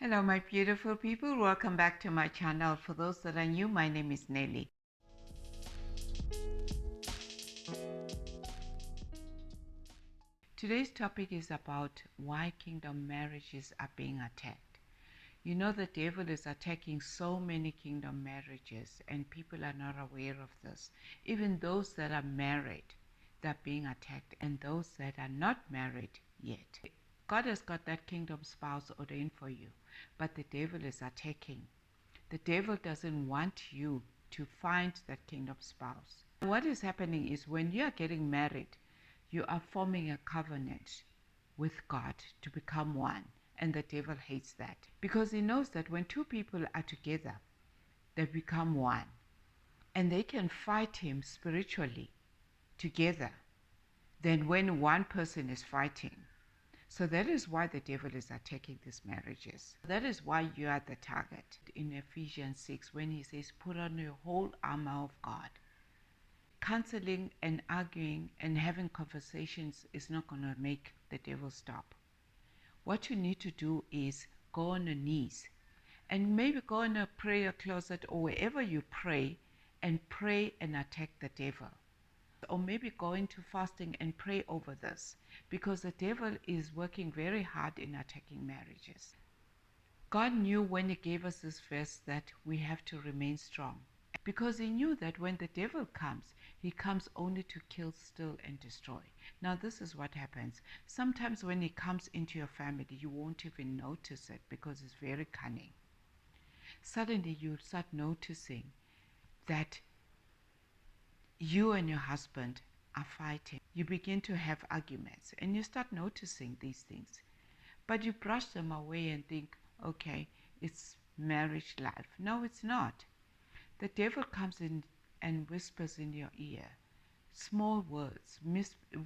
Hello, my beautiful people. Welcome back to my channel. For those that are new, my name is Nelly. Today's topic is about why kingdom marriages are being attacked. You know, the devil is attacking so many kingdom marriages, and people are not aware of this. Even those that are married, they're being attacked, and those that are not married yet. God has got that kingdom spouse ordained for you, but the devil is attacking. The devil doesn't want you to find that kingdom spouse. What is happening is when you are getting married, you are forming a covenant with God to become one. And the devil hates that because he knows that when two people are together, they become one. And they can fight him spiritually together than when one person is fighting. So that is why the devil is attacking these marriages. That is why you are the target. In Ephesians 6, when he says, put on your whole armor of God. Canceling and arguing and having conversations is not going to make the devil stop. What you need to do is go on your knees and maybe go in a prayer closet or wherever you pray and attack the devil. Or maybe go into fasting and pray over this, because the devil is working very hard in attacking marriages. God knew when he gave us this verse that we have to remain strong, because he knew that when the devil comes, he comes only to kill, steal, and destroy. Now this is what happens. Sometimes when he comes into your family, you won't even notice it because it's very cunning. Suddenly you start noticing that you and your husband are fighting. You begin to have arguments and you start noticing these things. But you brush them away and think, okay, it's marriage life. No, it's not. The devil comes in and whispers in your ear. Small words,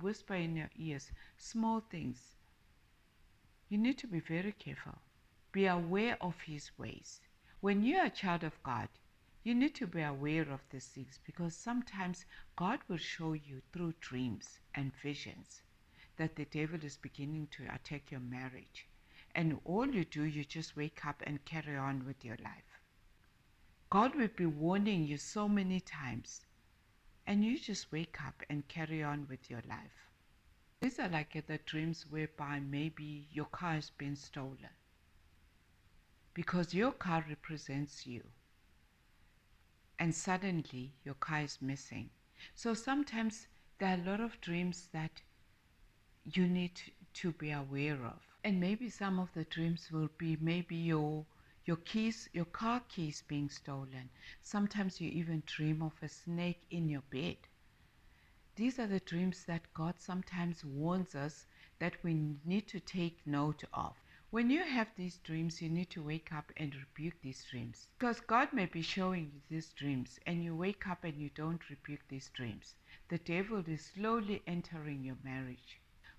whisper in your ears, small things. You need to be very careful. Be aware of his ways. When you are a child of God, you need to be aware of these things, because sometimes God will show you through dreams and visions that the devil is beginning to attack your marriage. And all you do, you just wake up and carry on with your life. God will be warning you so many times, and you just wake up and carry on with your life. These are like the dreams whereby maybe your car has been stolen, because your car represents you. And suddenly your car is missing. So sometimes there are a lot of dreams that you need to be aware of. And maybe some of the dreams will be maybe your keys, your car keys being stolen. Sometimes you even dream of a snake in your bed. These are the dreams that God sometimes warns us that we need to take note of. When you have these dreams, you need to wake up and rebuke these dreams. Because God may be showing you these dreams and you wake up and you don't rebuke these dreams. The devil is slowly entering your marriage.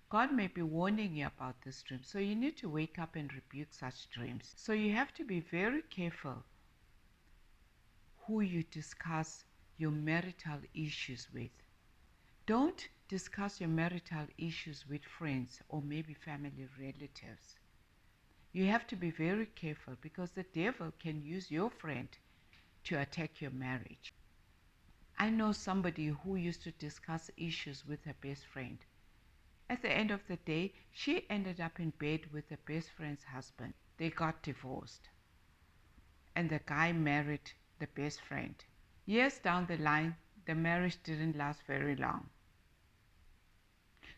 God may be warning you about this dream, so you need to wake up and rebuke such dreams. So you have to be very careful who you discuss your marital issues with. Don't discuss your marital issues with friends or maybe family relatives. You have to be very careful, because the devil can use your friend to attack your marriage. I know somebody who used to discuss issues with her best friend. At the end of the day, she ended up in bed with her best friend's husband. They got divorced. And the guy married the best friend. Years down the line, the marriage didn't last very long.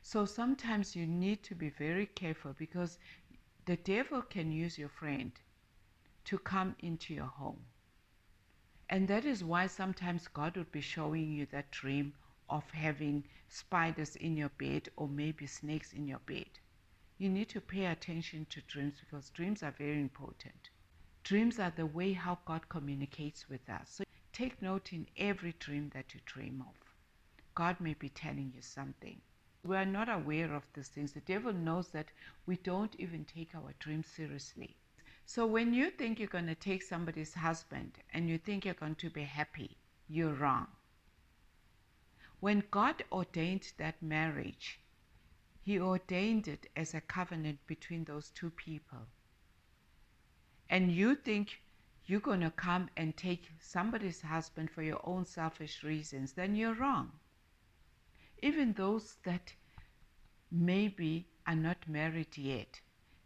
So sometimes you need to be very careful, because the devil can use your friend to come into your home. And that is why sometimes God will be showing you that dream of having spiders in your bed or maybe snakes in your bed. You need to pay attention to dreams, because dreams are very important. Dreams are the way how God communicates with us. So take note in every dream that you dream of. God may be telling you something. We are not aware of these things. The devil knows that we don't even take our dreams seriously. So when you think you're going to take somebody's husband and you think you're going to be happy, you're wrong. When God ordained that marriage, he ordained it as a covenant between those two people. And you think you're going to come and take somebody's husband for your own selfish reasons, then you're wrong. Even those that maybe are not married yet,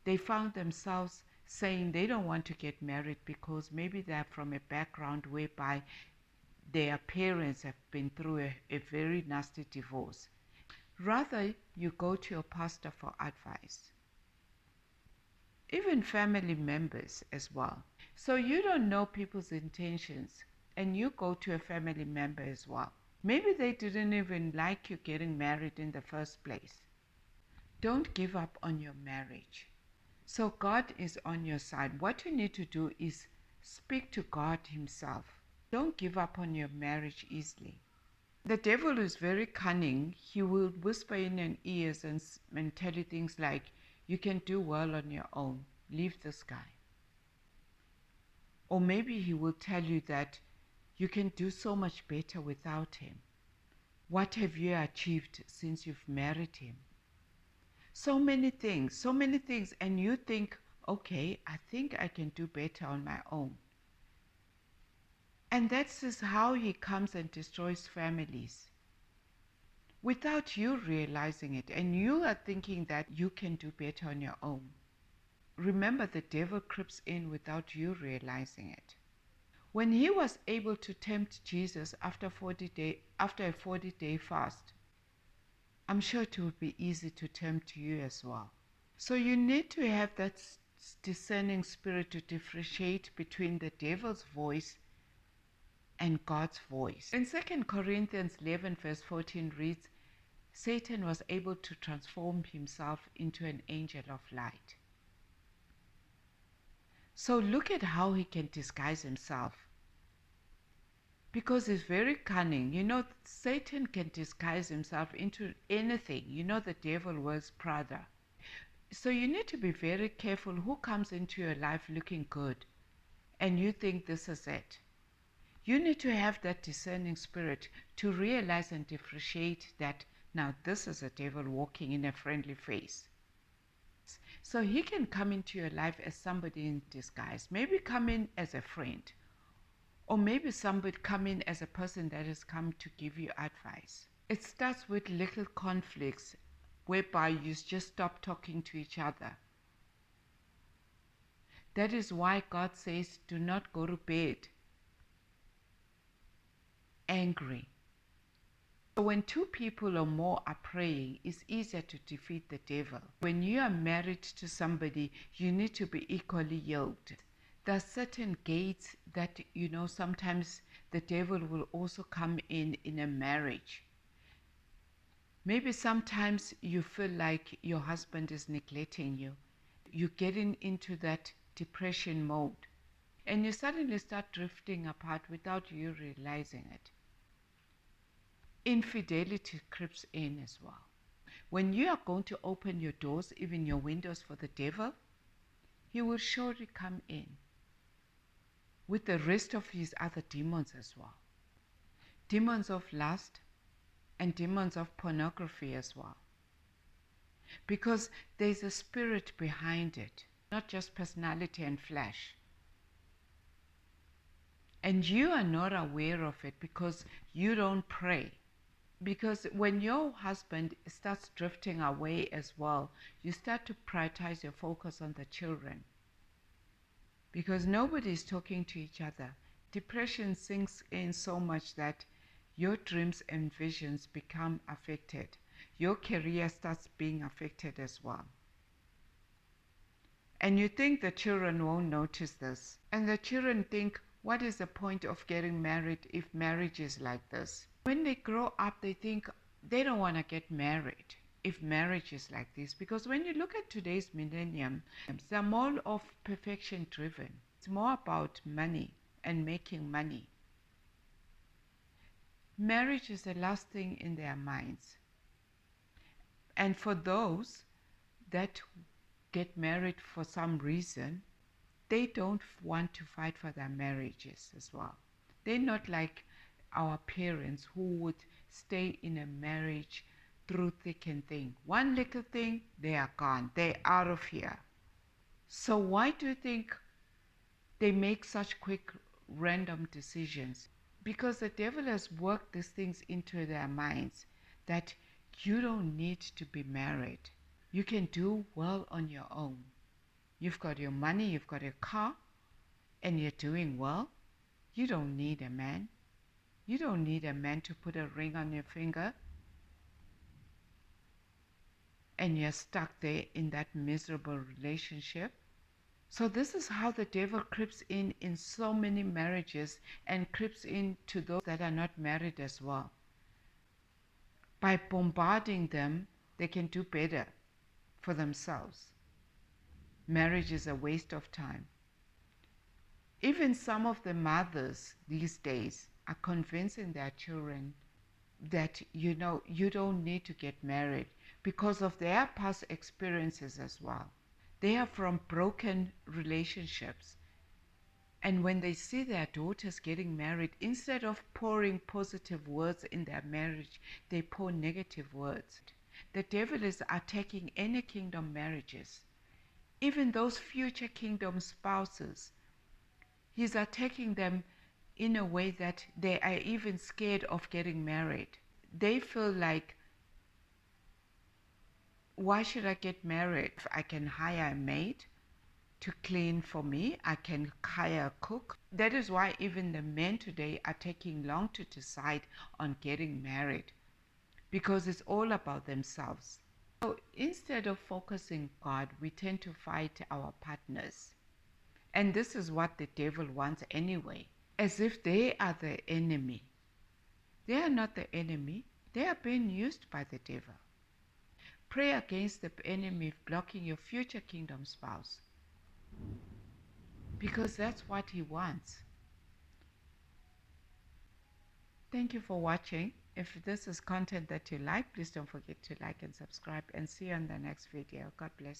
they found themselves saying they don't want to get married because maybe they're from a background whereby their parents have been through a very nasty divorce. Rather, you go to your pastor for advice. Even family members as well. So you don't know people's intentions, and you go to a family member as well. Maybe they didn't even like you getting married in the first place. Don't give up on your marriage. So God is on your side. What you need to do is speak to God Himself. Don't give up on your marriage easily. The devil is very cunning. He will whisper in your ears and tell you things like, you can do well on your own. Leave this guy. Or maybe he will tell you that you can do so much better without him. What have you achieved since you've married him? So many things, and you think, okay, I think I can do better on my own. And that's just how he comes and destroys families without you realizing it, and you are thinking that you can do better on your own. Remember, the devil creeps in without you realizing it. When he was able to tempt Jesus after a 40-day fast, I'm sure it would be easy to tempt you as well. So you need to have that discerning spirit to differentiate between the devil's voice and God's voice. In 2 Corinthians 11 verse 14 reads, Satan was able to transform himself into an angel of light. So look at how he can disguise himself. Because he's very cunning. You know, Satan can disguise himself into anything. You know, the devil wears Prada. So you need to be very careful who comes into your life looking good and you think this is it. You need to have that discerning spirit to realize and differentiate that now this is a devil walking in a friendly face. So he can come into your life as somebody in disguise. Maybe come in as a friend. Or maybe somebody come in as a person that has come to give you advice. It starts with little conflicts whereby you just stop talking to each other. That is why God says, do not go to bed angry. So when two people or more are praying, it's easier to defeat the devil. When you are married to somebody, you need to be equally yoked. There are certain gates that, you know, sometimes the devil will also come in a marriage. Maybe sometimes you feel like your husband is neglecting you. You're getting into that depression mode. And you suddenly start drifting apart without you realizing it. Infidelity creeps in as well. When you are going to open your doors, even your windows for the devil, he will surely come in with the rest of his other demons as well. Demons of lust and demons of pornography as well. Because there's a spirit behind it, not just personality and flesh. And you are not aware of it because you don't pray. Because when your husband starts drifting away as well, you start to prioritize your focus on the children. Because nobody is talking to each other. Depression sinks in so much that your dreams and visions become affected. Your career starts being affected as well. And you think the children won't notice this. And the children think, what is the point of getting married if marriage is like this? When they grow up, they think they don't want to get married if marriage is like this. Because when you look at today's millennium, they're more of perfection driven. It's more about money and making money. Marriage is the last thing in their minds. And for those that get married for some reason, they don't want to fight for their marriages as well. They're not like our parents who would stay in a marriage through thick and thin. One little thing, they are gone. They're out of here. So why do you think They make such quick, random decisions because the devil has worked these things into their minds that you don't need to be married. You can do well on your own. You've got your money, you've got a car, and you're doing well. You don't need a man. You don't need a man to put a ring on your finger and you're stuck there in that miserable relationship. So this is how the devil creeps in so many marriages and creeps into those that are not married as well. By bombarding them, they can do better for themselves. Marriage is a waste of time. Even some of the mothers these days are convincing their children that, you don't need to get married because of their past experiences as well. They are from broken relationships. And when they see their daughters getting married, instead of pouring positive words in their marriage, they pour negative words. The devil is attacking any kingdom marriages, even those future kingdom spouses. He's attacking them in a way that they are even scared of getting married. They feel like, why should I get married if I can hire a maid to clean for me? I can hire a cook. That is why even the men today are taking long to decide on getting married, because it's all about themselves. So instead of focusing on God, we tend to fight our partners. And this is what the devil wants anyway, as if they are the enemy. They are not the enemy. They are being used by the devil. Pray against the enemy blocking your future kingdom spouse, because that's what he wants. Thank you for watching. If this is content that you like, please don't forget to like and subscribe, and see you on the next video. God bless you.